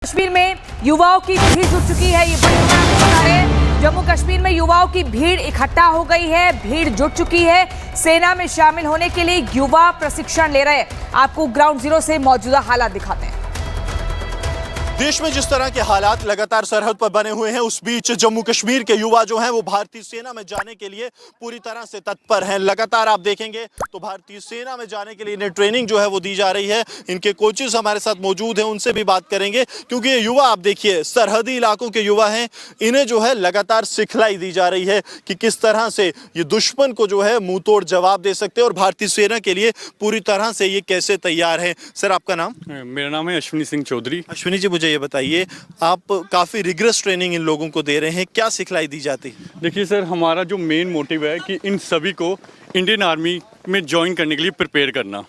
कश्मीर में युवाओं की भीड़ जुट चुकी है। ये बड़ी खबर है। जम्मू कश्मीर में युवाओं की भीड़ इकट्ठा हो गई है, भीड़ जुट चुकी है। सेना में शामिल होने के लिए युवा प्रशिक्षण ले रहे हैं। आपको ग्राउंड जीरो से मौजूदा हालात दिखाते हैं। देश में जिस तरह के हालात लगातार सरहद पर बने हुए हैं, उस बीच जम्मू कश्मीर के युवा जो हैं वो भारतीय सेना में जाने के लिए पूरी तरह से तत्पर हैं। लगातार आप देखेंगे तो भारतीय सेना में जाने के लिए इन्हें ट्रेनिंग जो है वो दी जा रही है। इनके कोचेस हमारे साथ मौजूद हैं, उनसे भी बात करेंगे, क्योंकि ये युवा आप देखिए सरहदी इलाकों के युवा हैं। इन्हें जो है लगातार सिखलाई दी जा रही है कि किस तरह से ये दुश्मन को जो है मुंह तोड़ जवाब दे सकते हैं और भारतीय सेना के लिए पूरी तरह से ये कैसे तैयार है। सर, आपका नाम? मेरा नाम है अश्विनी सिंह चौधरी। अश्विनी जी, मुझे ये बताइए, आप काफी रिग्रेस ट्रेनिंग इन लोगों को दे रहे हैं, क्या सिखलाई दी जाती है? देखिए सर, हमारा जो मेन मोटिव है कि इन सभी को इंडियन आर्मी में ज्वाइन करने के लिए प्रिपेयर करना।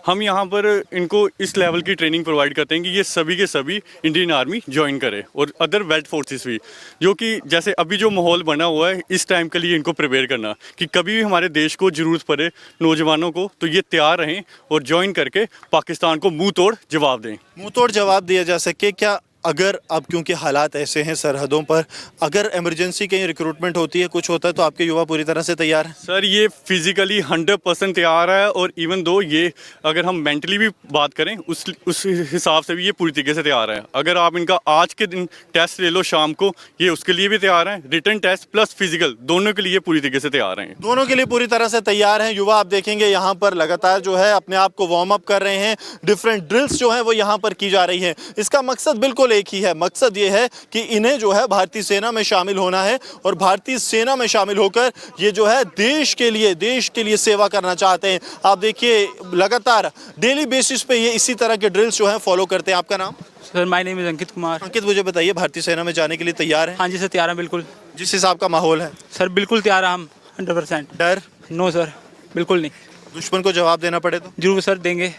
हम यहाँ पर इनको इस लेवल की ट्रेनिंग प्रोवाइड करते हैं कि ये सभी के सभी इंडियन आर्मी ज्वाइन करें और अदर वेल्ड फोर्सेस भी, जो कि जैसे अभी जो माहौल बना हुआ है इस टाइम के लिए इनको प्रिपेयर करना कि कभी भी हमारे देश को ज़रूरत पड़े नौजवानों को तो ये तैयार रहें और ज्वाइन करके पाकिस्तान को मुंह तोड़ जवाब दें। मुंह तोड़ जवाब दिया जा सके क्या? अगर अब क्योंकि हालात ऐसे हैं सरहदों पर, अगर इमरजेंसी कहीं रिक्रूटमेंट होती है, कुछ होता है, तो आपके युवा पूरी तरह से तैयार हैं? सर, ये फिजिकली 100% तैयार है और इवन दो ये अगर हम मेंटली भी बात करें उस हिसाब से भी ये पूरी तरीके से तैयार है। अगर आप इनका आज के दिन टेस्ट ले लो शाम को, ये उसके लिए भी तैयार हैं। रिटन टेस्ट प्लस फिजिकल दोनों के लिए पूरी तरीके से तैयार हैं। दोनों के लिए पूरी तरह से तैयार हैं युवा। आप देखेंगे यहाँ पर लगातार जो है अपने आप को वार्म अप कर रहे हैं। डिफरेंट ड्रिल्स जो है वो यहाँ पर की जा रही है। इसका मकसद बिल्कुल एक ही है, मकसद ये है कि इन्हें जो है भारतीय सेना में शामिल होना है और भारतीय सेना में शामिल होकर ये जो है देश के लिए सेवा करना चाहते हैं। आप देखिए लगातार डेली बेसिस पे ये इसी तरह के ड्रिल्स जो है फॉलो करते हैं। आपका नाम? Sir, my name is Ankit Kumar. अंकित, मुझे बताइए, भारतीय सेना में जाने के लिए तैयार हैं? हाँ जी सर, तैयार हैं बिल्कुल। जिस हिसाब का माहौल है सर बिल्कुल तैयार हैं हम 100%। डर? नो सर, बिल्कुल नहीं। दुश्मन को जवाब देना पड़े तो जरूर सर देंगे।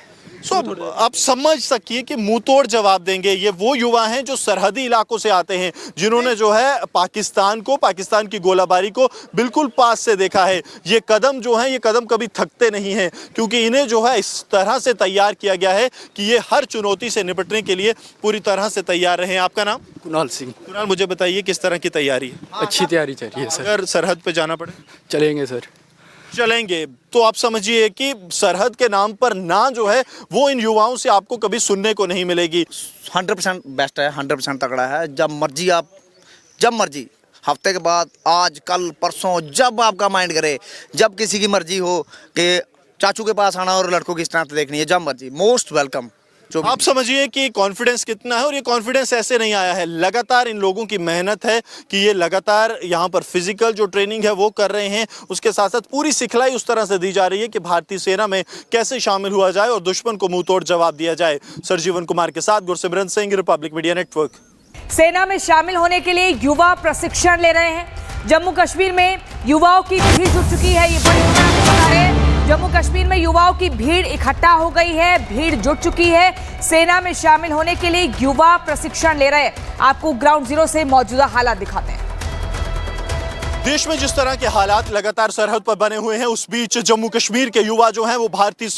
आप समझ सकिए कि मुंह तोड़ जवाब देंगे। ये वो युवा हैं जो सरहदी इलाकों से आते हैं, जिन्होंने जो है पाकिस्तान की गोलाबारी को बिल्कुल पास से देखा है। ये कदम जो है, ये कदम कभी थकते नहीं हैं, क्योंकि इन्हें जो है इस तरह से तैयार किया गया है कि ये हर चुनौती से निपटने के लिए पूरी तरह से तैयार रहे। आपका नाम? कुणाल सिंह। कुणाल, मुझे बताइए किस तरह की तैयारी है? अच्छी तैयारी चल रही है सर। अगर सरहद पे जाना पड़े? चलेंगे सर। चलेंगे तो आप समझिए कि सरहद के नाम पर ना जो है वो इन युवाओं से आपको कभी सुनने को नहीं मिलेगी। 100% बेस्ट है, 100% तगड़ा है। जब मर्जी हफ्ते के बाद, आज कल परसों, जब आपका माइंड करे, जब किसी की मर्जी हो कि चाचू के पास आना और लड़कों की स्ट्रेंथ देखनी है, जब मर्जी, मोस्ट वेलकम। आप समझिए कि कॉन्फिडेंस कितना है, और ये कॉन्फिडेंस ऐसे नहीं आया है, लगातार इन लोगों की मेहनत है कि ये लगातार यहाँ पर फिजिकल जो ट्रेनिंग है वो कर रहे हैं। उसके साथ साथ पूरी सिखलाई उस तरह से दी जा रही है कि भारतीय सेना में कैसे शामिल हुआ जाए और दुश्मन को मुंह तोड़ जवाब दिया जाए। सर जीवन कुमार के साथ Gursimran Singh, Republic media network. सेना में शामिल होने के लिए युवा प्रशिक्षण ले रहे हैं। जम्मू कश्मीर में युवाओं की भीड़ जुट चुकी है। ये बड़ी खबर है। जम्मू कश्मीर में युवाओं की भीड़ इकट्ठा हो गई है, भीड़ जुट चुकी है। सेना में शामिल होने के लिए युवा प्रशिक्षण ले रहे हैं। आपको ग्राउंड जीरो से मौजूदा हालात दिखाते हैं। देश में जिस तरह के हालात लगातार सरहद पर बने हुए हैं, उस बीच जम्मू कश्मीर के युवा जो हैं वो भारतीय